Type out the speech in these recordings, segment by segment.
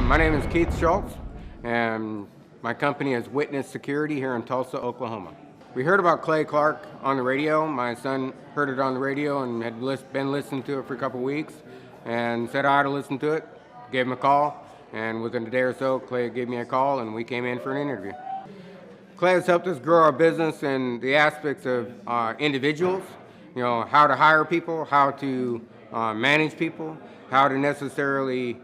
My name is Keith Schultz, and my company is Witness Security here in Tulsa, Oklahoma. We heard about Clay Clark on the radio. My son heard it on the radio and had been listening to it for a couple weeks and said I ought to listen to it. Gave him a call, and within a day or so, Clay gave me a call and we came in for an interview. Clay has helped us grow our business in the aspects of individuals, how to hire people, how to manage people, how to necessarily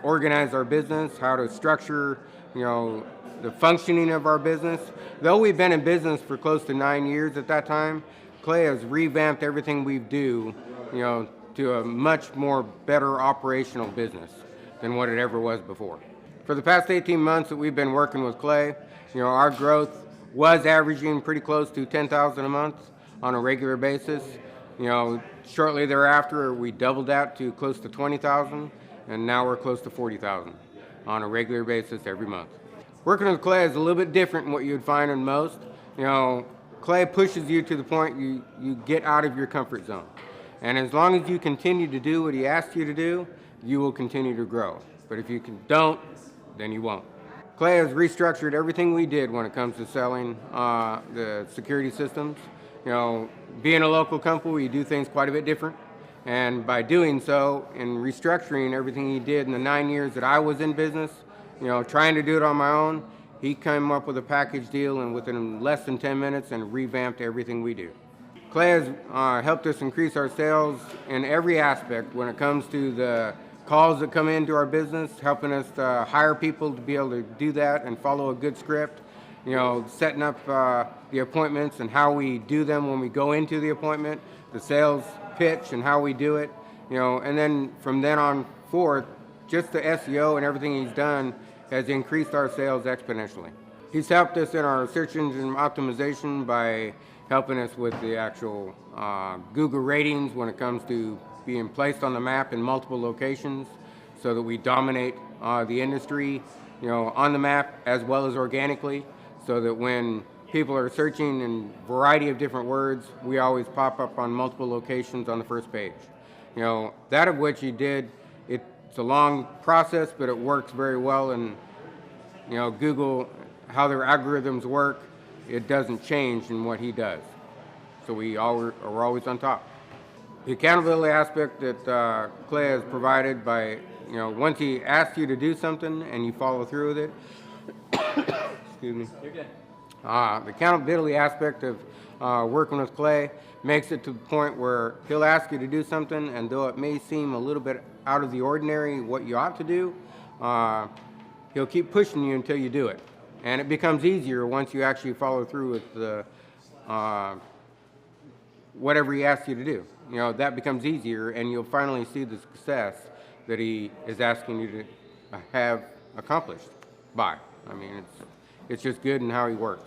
organize our business, how to structure, the functioning of our business. Though we've been in business for close to 9 years at that time, Clay has revamped everything we do, to a much more better operational business than what it ever was before. For the past 18 months that we've been working with Clay, our growth was averaging pretty close to 10,000 a month on a regular basis. Shortly thereafter, we doubled that to close to 20,000, and now we're close to 40,000 on a regular basis every month. Working with Clay is a little bit different than what you would find in most. Clay pushes you to the point you get out of your comfort zone. And as long as you continue to do what he asks you to do, you will continue to grow. But if you don't, then you won't. Clay has restructured everything we did when it comes to selling the security systems. Being a local company, we do things quite a bit different. And by doing so, and restructuring everything he did in the 9 years that I was in business, trying to do it on my own, he came up with a package deal and within less than 10 minutes and revamped everything we do. Clay has helped us increase our sales in every aspect when it comes to the calls that come into our business, helping us to hire people to be able to do that and follow a good script, setting up the appointments and how we do them when we go into the appointment, the sales pitch and how we do it, and then from then on forth, just the SEO and everything he's done has increased our sales exponentially. He's helped us in our search engine optimization by helping us with the actual Google ratings when it comes to being placed on the map in multiple locations so that we dominate the industry, on the map as well as organically, so that when people are searching in a variety of different words, we always pop up on multiple locations on the first page. That of which he did, it's a long process, but it works very well, and Google, how their algorithms work, it doesn't change in what he does. So we're always on top. The accountability aspect that Clay has provided by, once he asks you to do something and you follow through with it, excuse me. You're good. The accountability aspect of working with Clay makes it to the point where he'll ask you to do something, and though it may seem a little bit out of the ordinary what you ought to do, he'll keep pushing you until you do it. And it becomes easier once you actually follow through with the whatever he asks you to do. That becomes easier, and you'll finally see the success that he is asking you to have accomplished by. I mean, it's just good in how he works.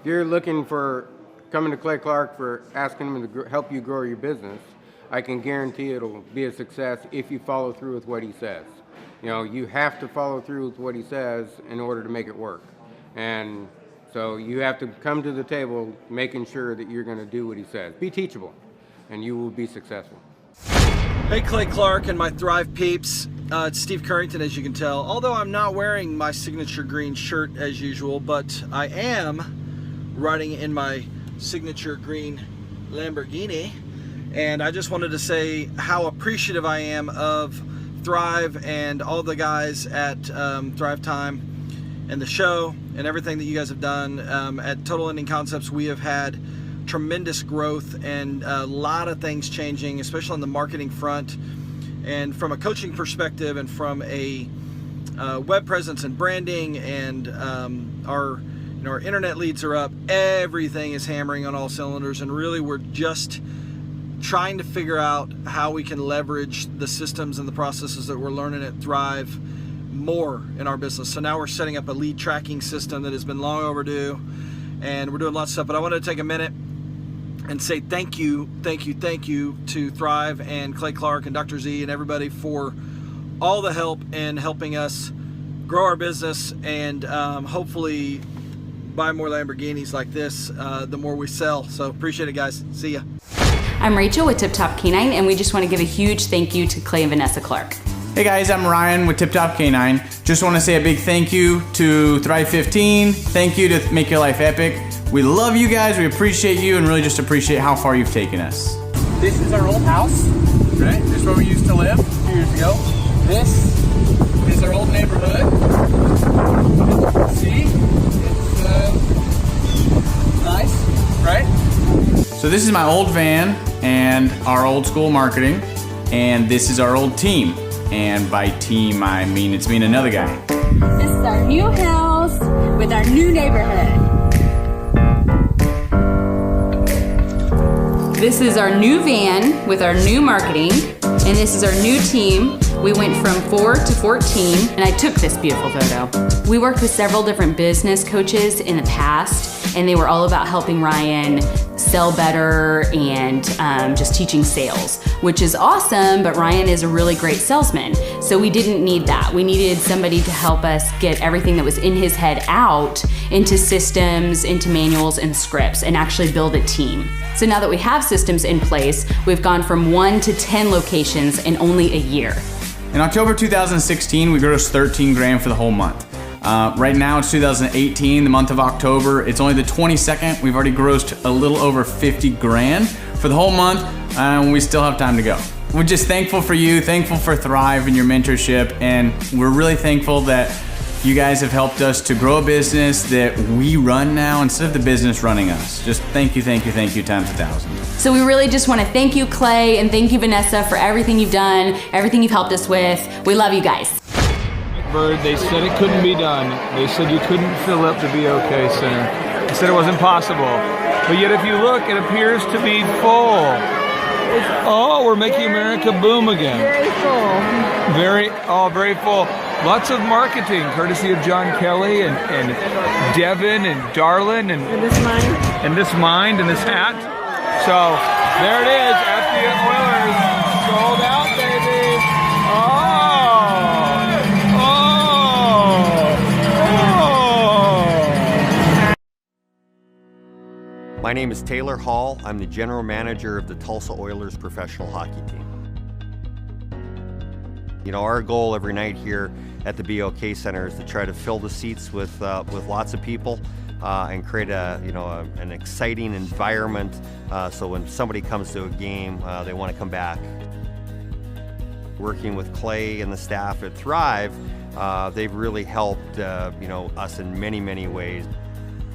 If you're looking for coming to Clay Clark for asking him to help you grow your business, I can guarantee it'll be a success if you follow through with what he says. You have to follow through with what he says in order to make it work. And so you have to come to the table making sure that you're going to do what he says. Be teachable, and you will be successful. Hey, Clay Clark and my Thrive peeps. It's Steve Currington, as you can tell. Although I'm not wearing my signature green shirt as usual, but I am riding in my signature green Lamborghini. And I just wanted to say how appreciative I am of Thrive and all the guys at Thrive Time and the show and everything that you guys have done. At Total Ending Concepts, we have had tremendous growth and a lot of things changing, especially on the marketing front. And from a coaching perspective and from a web presence and branding, and our internet leads are up. Everything is hammering on all cylinders, and really we're just trying to figure out how we can leverage the systems and the processes that we're learning at Thrive more in our business. So now we're setting up a lead tracking system that has been long overdue, and we're doing lots of stuff. But I wanted to take a minute and say thank you to Thrive and Clay Clark and Dr. Z and everybody for all the help in helping us grow our business and hopefully buy more Lamborghinis like this the more we sell. So appreciate it, guys. See ya. I'm Rachel with Tip Top Canine, and we just want to give a huge thank you to Clay and Vanessa Clark. Hey guys, I'm Ryan with Tip Top Canine. Just want to say a big thank you to Thrive 15. Thank you to Make Your Life Epic. We love you guys, we appreciate you, and really just appreciate how far you've taken us. This is our old house, right? This is where we used to live a few years ago. This is our old neighborhood. See? It's nice, right? So this is my old van and our old school marketing, and this is our old team. And by team, I mean it's me and another guy. This is our new house with our new neighborhood. This is our new van with our new marketing, and this is our new team. We went from 4 to 14, and I took this beautiful photo. We worked with several different business coaches in the past, and they were all about helping Ryan sell better and just teaching sales, which is awesome, but Ryan is a really great salesman. So we didn't need that. We needed somebody to help us get everything that was in his head out into systems, into manuals and scripts, and actually build a team. So now that we have systems in place, we've gone from 1 to 10 locations in only a year. In October 2016, we grossed 13 grand for the whole month. Right now it's 2018, the month of October. It's only the 22nd. We've already grossed a little over 50 grand for the whole month, and we still have time to go. We're just thankful for you, thankful for Thrive and your mentorship, and we're really thankful that you guys have helped us to grow a business that we run now instead of the business running us. Just thank you times 1,000. So we really just want to thank you, Clay, and thank you, Vanessa, for everything you've done, everything you've helped us with. We love you guys. Bird, they said it couldn't be done. They said you couldn't fill up the BOK Center. They said it wasn't possible. But yet if you look, it appears to be full. Oh, we're making America boom again. Very full. Very full. Lots of marketing, courtesy of John Kelly and Devin and Darlin and This mine. and this mind and this hat. So there it is, FDN Oilers sold out, baby. My name is Taylor Hall. I'm the general manager of the Tulsa Oilers professional hockey team. You know, our goal every night here at the BOK Center is to try to fill the seats with lots of people and create an exciting environment so when somebody comes to a game, they want to come back. Working with Clay and the staff at Thrive, they've really helped us in many ways.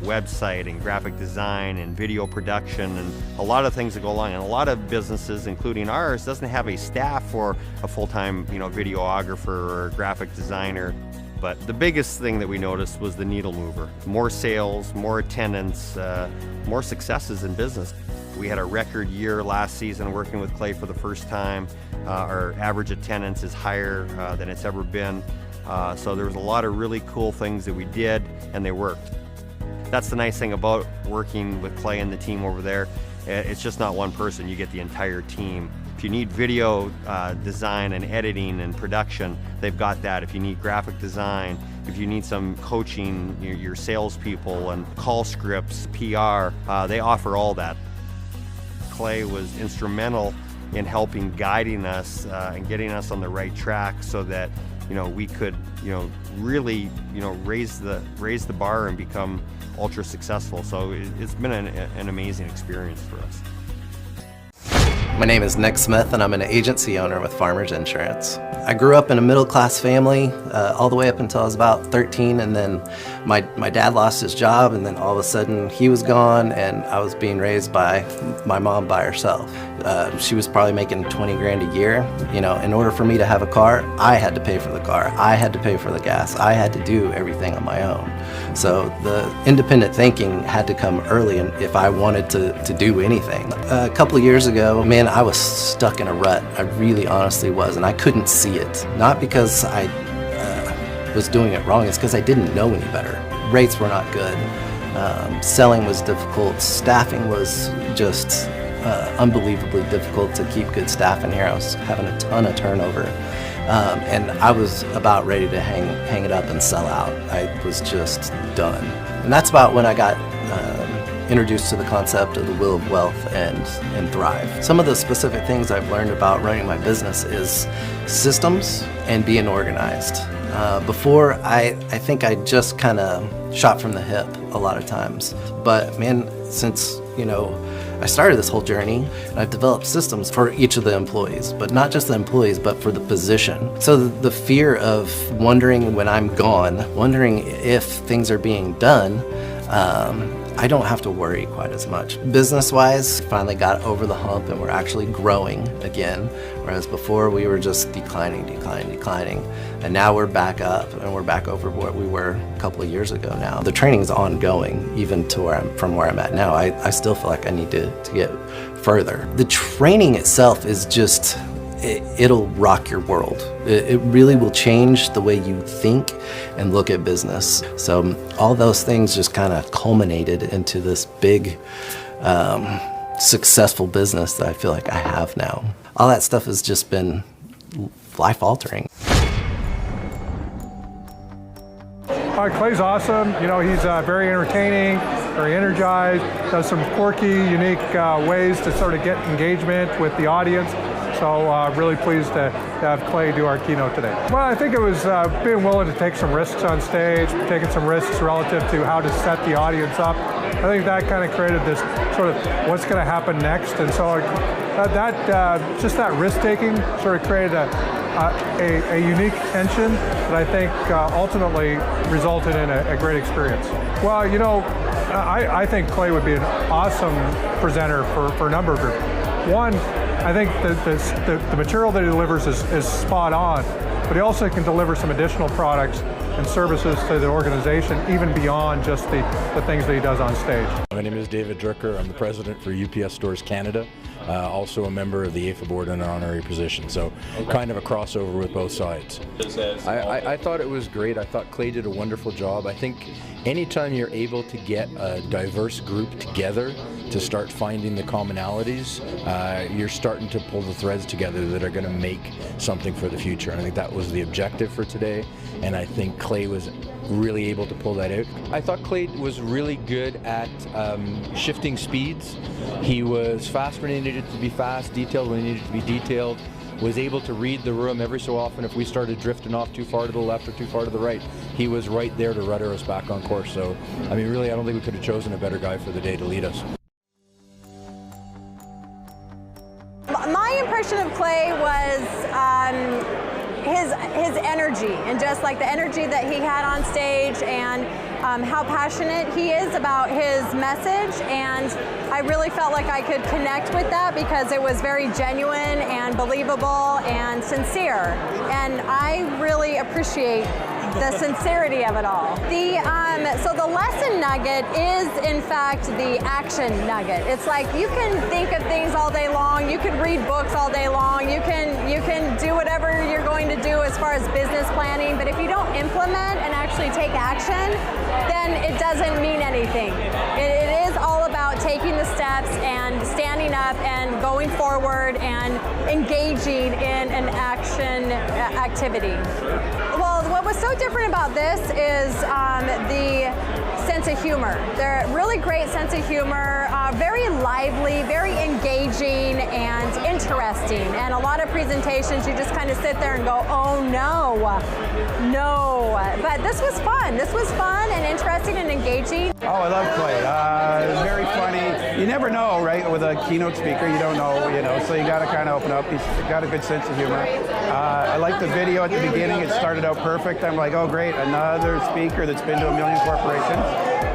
Website and graphic design and video production and a lot of things that go along. And a lot of businesses, including ours, doesn't have a staff or a full-time videographer or graphic designer. But the biggest thing that we noticed was the needle mover. More sales, more attendance, more successes in business. We had a record year last season working with Clay for the first time. Our average attendance is higher than it's ever been. So there was a lot of really cool things that we did, and they worked. That's the nice thing about working with Clay and the team over there. It's just not one person, you get the entire team. If you need video design and editing and production, they've got that. If you need graphic design, if you need some coaching, your salespeople and call scripts, PR, they offer all that. Clay was instrumental in helping guiding us and getting us on the right track so that we could really raise the bar and become ultra successful. So it's been an amazing experience for us. My name is Nick Smith and I'm an agency owner with Farmers Insurance. I grew up in a middle-class family all the way up until I was about 13, and then my dad lost his job, and then all of a sudden he was gone and I was being raised by my mom by herself. She was probably making 20 grand a year. In order for me to have a car, I had to pay for the car, I had to pay for the gas, I had to do everything on my own. So the independent thinking had to come early, and if I wanted to do anything. A couple of years ago, man, I was stuck in a rut. I really honestly was, and I couldn't see it. Not because I was doing it wrong, it's because I didn't know any better. Rates were not good. Selling was difficult. Staffing was just unbelievably difficult to keep good staff in here. I was having a ton of turnover. And I was about ready to hang it up and sell out. I was just done. And that's about when I got introduced to the concept of the Wheel of Wealth and Thrive. Some of the specific things I've learned about running my business is systems and being organized. Before, I think I just kind of shot from the hip a lot of times. But man, since, I started this whole journey, and I've developed systems for each of the employees, but not just the employees, but for the position. So the fear of wondering when I'm gone, wondering if things are being done, I don't have to worry quite as much. Business-wise, finally got over the hump and we're actually growing again, whereas before we were just declining. And now we're back up and we're back over what we were a couple of years ago now. The training's ongoing, even to from where I'm at now. I still feel like I need to get further. The training itself is just, it'll rock your world. It really will change the way you think and look at business. So all those things just kind of culminated into this big, successful business that I feel like I have now. All that stuff has just been life-altering. Clay's awesome. He's very entertaining, very energized, does some quirky, unique ways to sort of get engagement with the audience. So really pleased to have Clay do our keynote today. Well, I think it was being willing to take some risks on stage, taking some risks relative to how to set the audience up. I think that kind of created this sort of what's going to happen next. And so just that risk-taking sort of created a unique tension that I think ultimately resulted in a great experience. Well, I think Clay would be an awesome presenter for a number of reasons. One, I think the material that he delivers is spot on, but he also can deliver some additional products and services to the organization, even beyond just the things that he does on stage. My name is David Drucker. I'm the president for UPS Stores Canada, also a member of the AFA board in an honorary position, so kind of a crossover with both sides. I thought it was great. I thought Clay did a wonderful job. I think anytime you're able to get a diverse group together to start finding the commonalities, you're starting to pull the threads together that are going to make something for the future. And I think that was the objective for today, and I think Clay was really able to pull that out. I thought Clay was really good at shifting speeds. He was fast when he needed to be fast, detailed when he needed to be detailed, was able to read the room every so often if we started drifting off too far to the left or too far to the right. He was right there to rudder us back on course. So, I mean, really, I don't think we could have chosen a better guy for the day to lead us. My impression of Clay was his energy, and just like the energy that he had on stage, and how passionate he is about his message. And I really felt like I could connect with that because it was very genuine and believable and sincere. And I really appreciate the sincerity of it all. So the lesson nugget is, in fact, the action nugget. It's like you can think of things all day long, you can read books all day long, you can do whatever you're going to do as far as business planning, but if you don't implement and actually take action, then it doesn't mean anything. It is all about taking the steps and standing up and going forward and engaging in an action activity. Well, what was so different about this is the sense of humor. They're really great sense of humor, very lively, very engaging and interesting. And a lot of presentations, you just kind of sit there and go, oh no. But this was fun. This was fun and interesting and engaging. Oh, I love Clay. It's very funny. You never know, right? With a keynote speaker, you don't know, so you got to kind of open up. He's got a good sense of humor. I like the video at the beginning. It started out perfect. I'm like, oh great, another speaker that's been to a million corporations.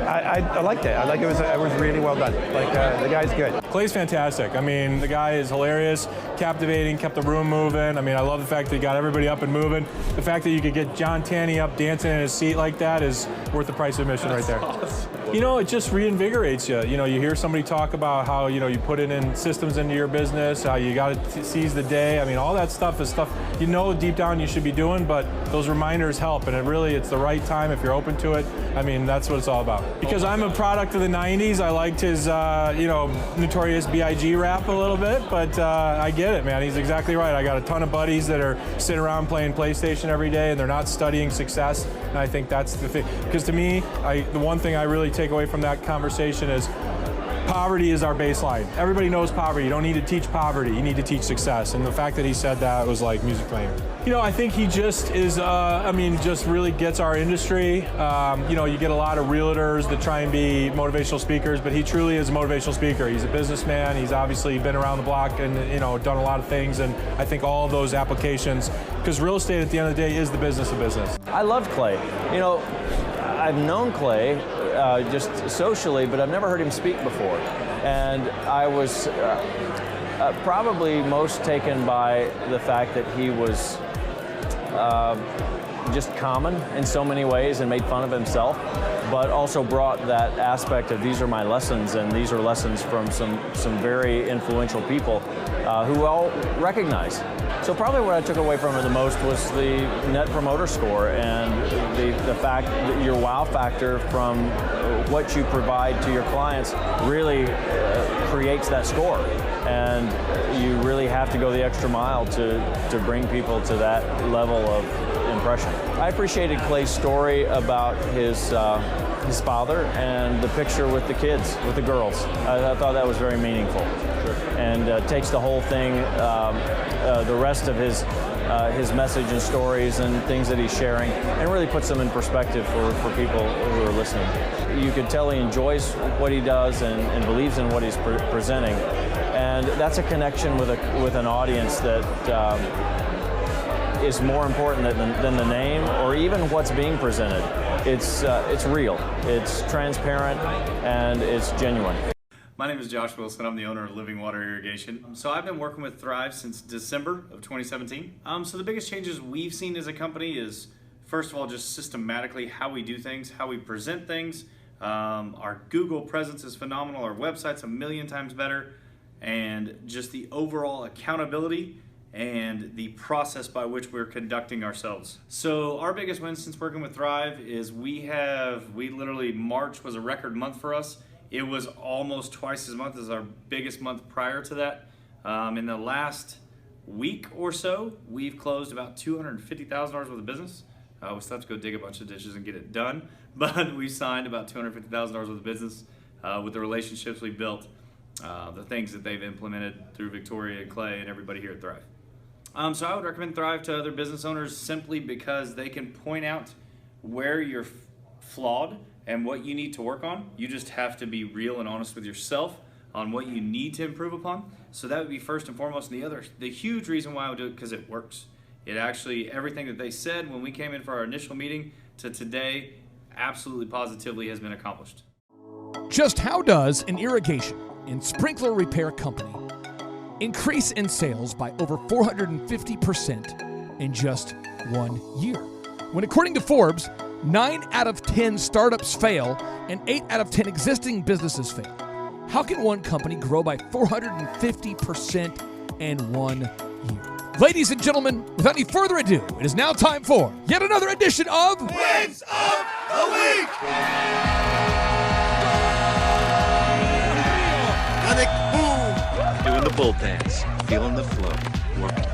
I liked it. I like it was really well done. Like the guy's good. Clay's fantastic. I mean, the guy is hilarious, captivating, kept the room moving. I mean, I love the fact that he got everybody up and moving. The fact that you could get John Tanney up dancing in his seat like that is worth the price of admission right there. Awesome. It just reinvigorates you. You hear somebody talk about how, you put it in systems into your business, how you got to seize the day. I mean, all that stuff is stuff deep down you should be doing, but those reminders help, and it's the right time if you're open to it. I mean, that's what it's all about. Because I'm a product of the 90s, I liked his, Notorious B.I.G. rap a little bit, but I get it, man. He's exactly right. I got a ton of buddies that are sitting around playing PlayStation every day, and they're not studying success, and I think that's the thing. Because to me, the one thing I really take away from that conversation is poverty is our baseline. Everybody knows poverty. You don't need to teach poverty. You need to teach success. And the fact that he said that was like music to my ears. You know, I think he just is, just really gets our industry. You get a lot of realtors that try and be motivational speakers, but he truly is a motivational speaker. He's a businessman. He's obviously been around the block and, done a lot of things. And I think all of those applications, because real estate at the end of the day is the business of business. I loved Clay. I've known Clay just socially, but I've never heard him speak before. And I was probably most taken by the fact that he was just common in so many ways and made fun of himself, but also brought that aspect of these are my lessons, and these are lessons from some very influential people who all recognize. So probably what I took away from it the most was the Net Promoter Score and the fact that your wow factor from what you provide to your clients really creates that score. And you really have to go the extra mile to bring people to that level of impression. I appreciated Clay's story about his father and the picture with the kids, with the girls. I thought that was very meaningful. And takes the whole thing, the rest of his message and stories and things that he's sharing, and really puts them in perspective for people who are listening. You could tell he enjoys what he does and believes in what he's presenting. And that's a connection with an audience that is more important than the name or even what's being presented. It's real, it's transparent, and it's genuine. My name is Josh Wilson. I'm the owner of Living Water Irrigation. So I've been working with Thrive since December of 2017. So the biggest changes we've seen as a company is, first of all, just systematically how we do things, how we present things. Our Google presence is phenomenal. Our website's 1,000,000 times better. And just the overall accountability and the process by which we're conducting ourselves. So our biggest win since working with Thrive is we literally, March was a record month for us. It was almost twice as much as our biggest month prior to that. In the last week or so, we've closed about $250,000 worth of business. We still have to go dig a bunch of ditches and get it done, but we signed about $250,000 worth of business with the relationships we built, the things that they've implemented through Victoria and Clay and everybody here at Thrive. So I would recommend Thrive to other business owners simply because they can point out where you're flawed and what you need to work on. You just have to be real and honest with yourself on what you need to improve upon. So that would be first and foremost. And the huge reason why I would do it, because it works. It actually, everything that they said when we came in for our initial meeting to today, absolutely positively has been accomplished. Just how does an irrigation and sprinkler repair company increase in sales by over 450% in just 1 year? When according to Forbes, 9 out of 10 startups fail and 8 out of 10 existing businesses fail. How can one company grow by 450% in 1 year? Ladies and gentlemen, without any further ado, it is now time for yet another edition of Wins of the Week! Doing the bull dance, feeling the flow, working.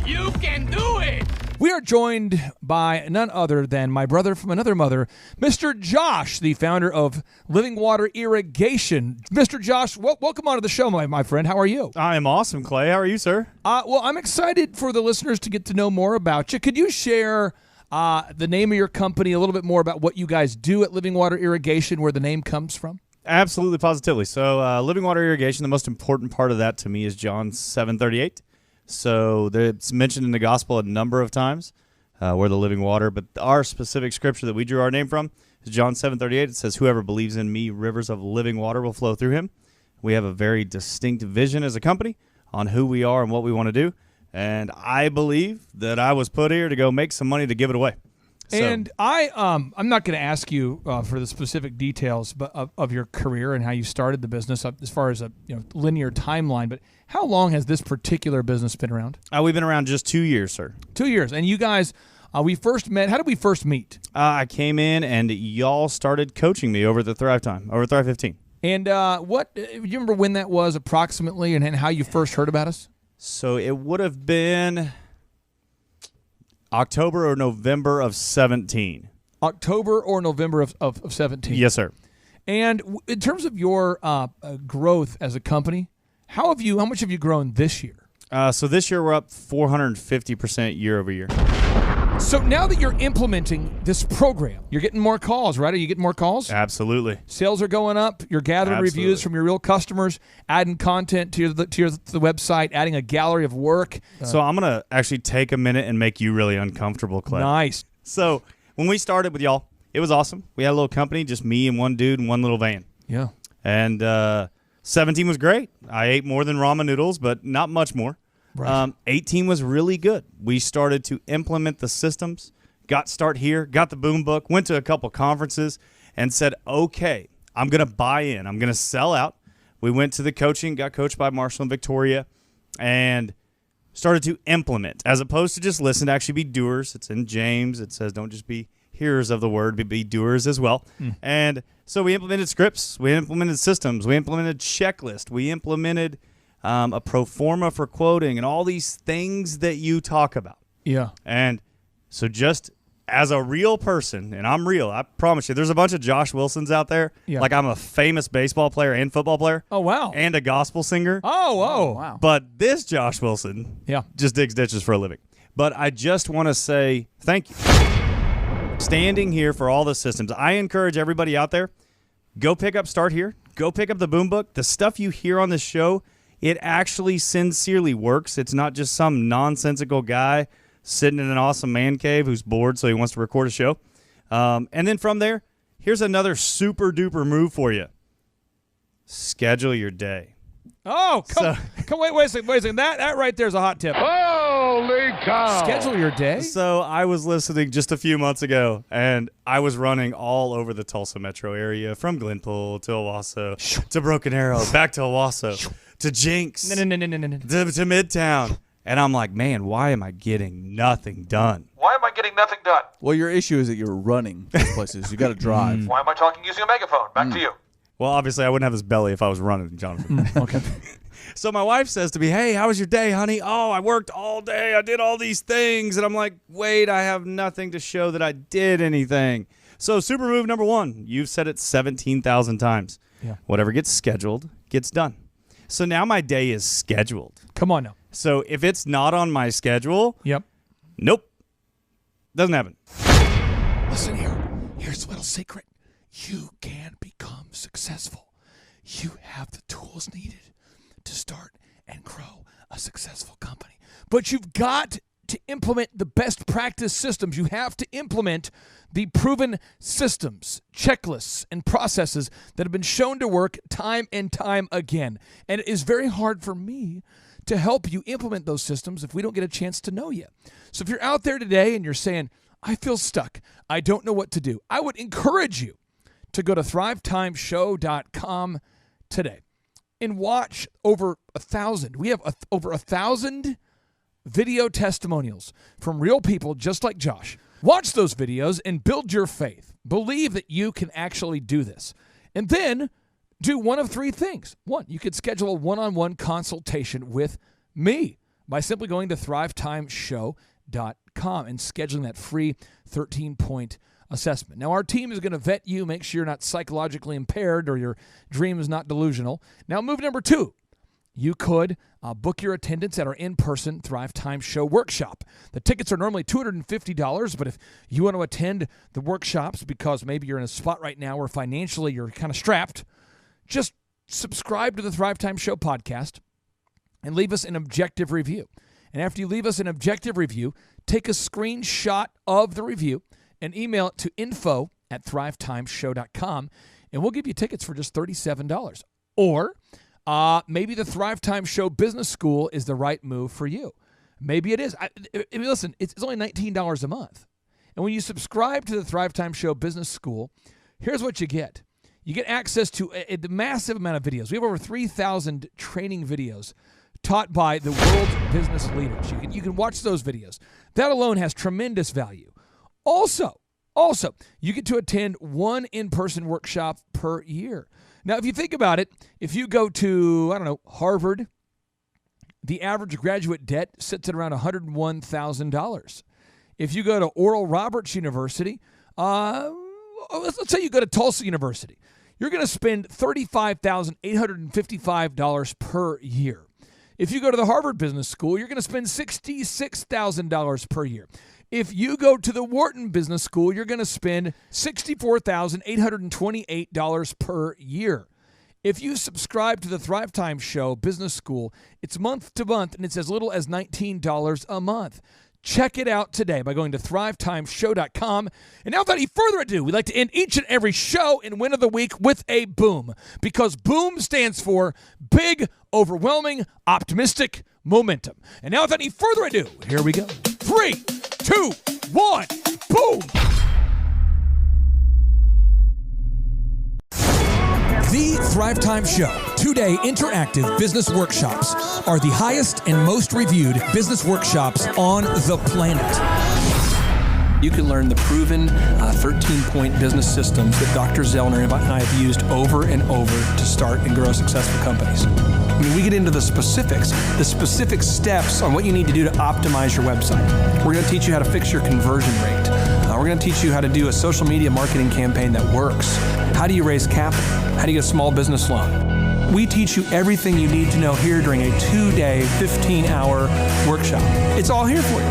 You can do it! We are joined by none other than my brother from another mother, Mr. Josh, the founder of Living Water Irrigation. Mr. Josh, welcome onto the show, my friend. How are you? I am awesome, Clay. How are you, sir? Well, I'm excited for the listeners to get to know more about you. Could you share the name of your company, a little bit more about what you guys do at Living Water Irrigation, where the name comes from? Absolutely, positively. So Living Water Irrigation, the most important part of that to me is John 7:38. So it's mentioned in the gospel a number of times, we're the living water, but our specific scripture that we drew our name from is John 7:38. It says, whoever believes in me, rivers of living water will flow through him. We have a very distinct vision as a company on who we are and what we want to do, and I believe that I was put here to go make some money to give it away. And I'm not going to ask you for the specific details of your career and how you started the business as far as a linear timeline, but how long has this particular business been around? We've been around just 2 years, sir. 2 years. And you guys, we first met. How did we first meet? I came in and y'all started coaching me over the Thrive 15. And do you remember when that was approximately and how you first heard about us? So it would have been October or November of 17. October or November of 17? Yes, sir. And in terms of your growth as a company, how much have you grown this year? So this year we're up 450% year over year. So now that you're implementing this program, you're getting more calls, right? Are you getting more calls? Absolutely. Sales are going up. You're gathering reviews from your real customers, adding content to the website, adding a gallery of work. So I'm going to actually take a minute and make you really uncomfortable, Clay. Nice. So when we started with y'all, it was awesome. We had a little company, just me and one dude and one little van. Yeah. And 17 was great. I ate more than ramen noodles, but not much more. Right. 18 was really good. We started to implement the systems, got the boom book, went to a couple conferences, and said, okay, I'm going to buy in. I'm going to sell out. We went to the coaching, got coached by Marshall and Victoria, and started to implement, as opposed to just listen, to actually be doers. It's in James. It says don't just be hearers of the word, but be doers as well. And so we implemented scripts. We implemented systems. We implemented checklist. We implemented a pro forma for quoting and all these things that you talk about. Yeah. And so just as a real person, and I'm real, I promise you, there's a bunch of Josh Wilsons out there. Yeah. Like I'm a famous baseball player and football player. Oh, wow. And a gospel singer. Oh, wow. But this Josh Wilson just digs ditches for a living. But I just want to say thank you. Standing here for all the systems. I encourage everybody out there, go pick up Start Here. Go pick up the boom book. The stuff you hear on this show, it actually sincerely works. It's not just some nonsensical guy sitting in an awesome man cave who's bored so he wants to record a show. And then from there, here's another super duper move for you. Schedule your day. Oh, wait a second. That right there is a hot tip. Holy cow! Schedule your day. So I was listening just a few months ago, and I was running all over the Tulsa metro area, from Glenpool to Owasso to Broken Arrow, back to Owasso to Jinx, to Midtown. And I'm like, man, why am I getting nothing done? Why am I getting nothing done? Well, your issue is that you're running these places. You got to drive. Why am I talking using a megaphone? Back to you. Well, obviously, I wouldn't have this belly if I was running, Jonathan. Okay. So my wife says to me, hey, how was your day, honey? Oh, I worked all day. I did all these things. And I'm like, wait, I have nothing to show that I did anything. So super move number one, you've said it 17,000 times. Yeah. Whatever gets scheduled gets done. So now my day is scheduled. Come on now. So if it's not on my schedule, nope, doesn't happen. Listen here. Here's a little secret. You can become successful. You have the tools needed to start and grow a successful company. But you've got to implement the best practice systems. You have to implement the proven systems, checklists, and processes that have been shown to work time and time again. And it is very hard for me to help you implement those systems if we don't get a chance to know you. So if you're out there today and you're saying, I feel stuck, I don't know what to do, I would encourage you to go to thrivetimeshow.com today and watch over 1,000. We have over 1,000 video testimonials from real people just like Josh. Watch those videos and build your faith. Believe that you can actually do this. And then do one of three things. One, you could schedule a one-on-one consultation with me by simply going to thrivetimeshow.com and scheduling that free 13-point assessment. Now, our team is going to vet you, make sure you're not psychologically impaired or your dream is not delusional. Now, move number two. You could book your attendance at our in-person Thrive Time Show workshop. The tickets are normally $250, but if you want to attend the workshops because maybe you're in a spot right now where financially you're kind of strapped, just subscribe to the Thrive Time Show podcast and leave us an objective review. And after you leave us an objective review, take a screenshot of the review and email it to info@thrivetimeshow.com, and we'll give you tickets for just $37. Or maybe the Thrive Time Show Business School is the right move for you. Maybe it is. Listen, it's only $19 a month. And when you subscribe to the Thrive Time Show Business School, here's what you get. You get access to a massive amount of videos. We have over 3,000 training videos taught by the world's business leaders. You can watch those videos. That alone has tremendous value. Also, you get to attend one in-person workshop per year. Now, if you think about it, if you go to, Harvard, the average graduate debt sits at around $101,000. If you go to Oral Roberts University, let's say you go to Tulsa University, you're going to spend $35,855 per year. If you go to the Harvard Business School, you're going to spend $66,000 per year. If you go to the Wharton Business School, you're going to spend $64,828 per year. If you subscribe to the Thrive Time Show Business School, it's month to month, and it's as little as $19 a month. Check it out today by going to thrivetimeshow.com. And now, without any further ado, we like to end each and every show in Win of the Week with a boom, because boom stands for big, overwhelming, optimistic momentum. And now, without any further ado, here we go. 3, 2, 1, boom! The Thrive Time Show 2-day interactive business workshops are the highest and most reviewed business workshops on the planet. You can learn the proven 13-point business systems that Dr. Zellner and I have used over and over to start and grow successful companies. I mean, we get into the specific steps on what you need to do to optimize your website. We're going to teach you how to fix your conversion rate. We're going to teach you how to do a social media marketing campaign that works. How do you raise capital? How do you get a small business loan? We teach you everything you need to know here during a 2-day, 15-hour workshop. It's all here for you.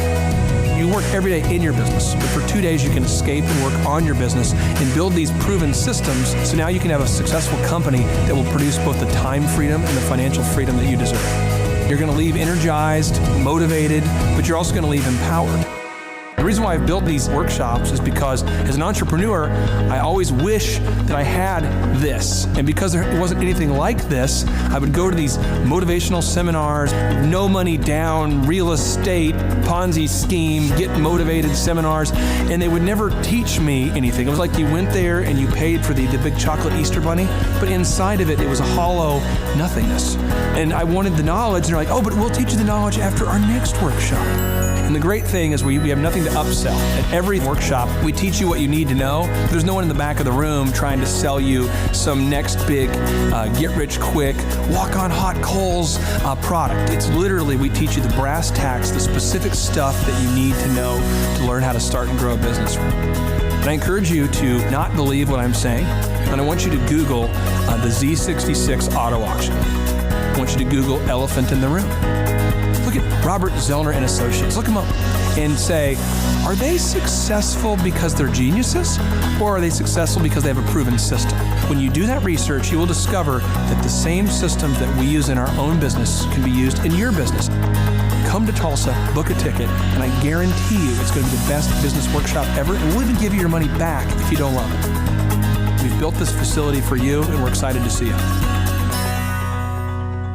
You work every day in your business, but for 2 days you can escape and work on your business and build these proven systems so now you can have a successful company that will produce both the time freedom and the financial freedom that you deserve. You're going to leave energized, motivated, but you're also going to leave empowered. The reason why I've built these workshops is because as an entrepreneur, I always wish that I had this. And because there wasn't anything like this, I would go to these motivational seminars, no money down, real estate, Ponzi scheme, get motivated seminars, and they would never teach me anything. It was like you went there and you paid for the big chocolate Easter bunny, but inside of it, it was a hollow nothingness. And I wanted the knowledge, and they're like, oh, but we'll teach you the knowledge after our next workshop. And the great thing is we have nothing to upsell. At every workshop, we teach you what you need to know. There's no one in the back of the room trying to sell you some next big get-rich-quick, walk-on-hot-coals product. It's literally, we teach you the brass tacks, the specific stuff that you need to know to learn how to start and grow a business. And I encourage you to not believe what I'm saying, and I want you to Google the Z66 auto auction. I want you to Google elephant in the room. Look at Robert Zellner and Associates. Look them up and say, are they successful because they're geniuses, or are they successful because they have a proven system? When you do that research, you will discover that the same systems that we use in our own business can be used in your business. Come to Tulsa, book a ticket, and I guarantee you it's going to be the best business workshop ever, and we'll even give you your money back if you don't love it. We've built this facility for you, and we're excited to see you.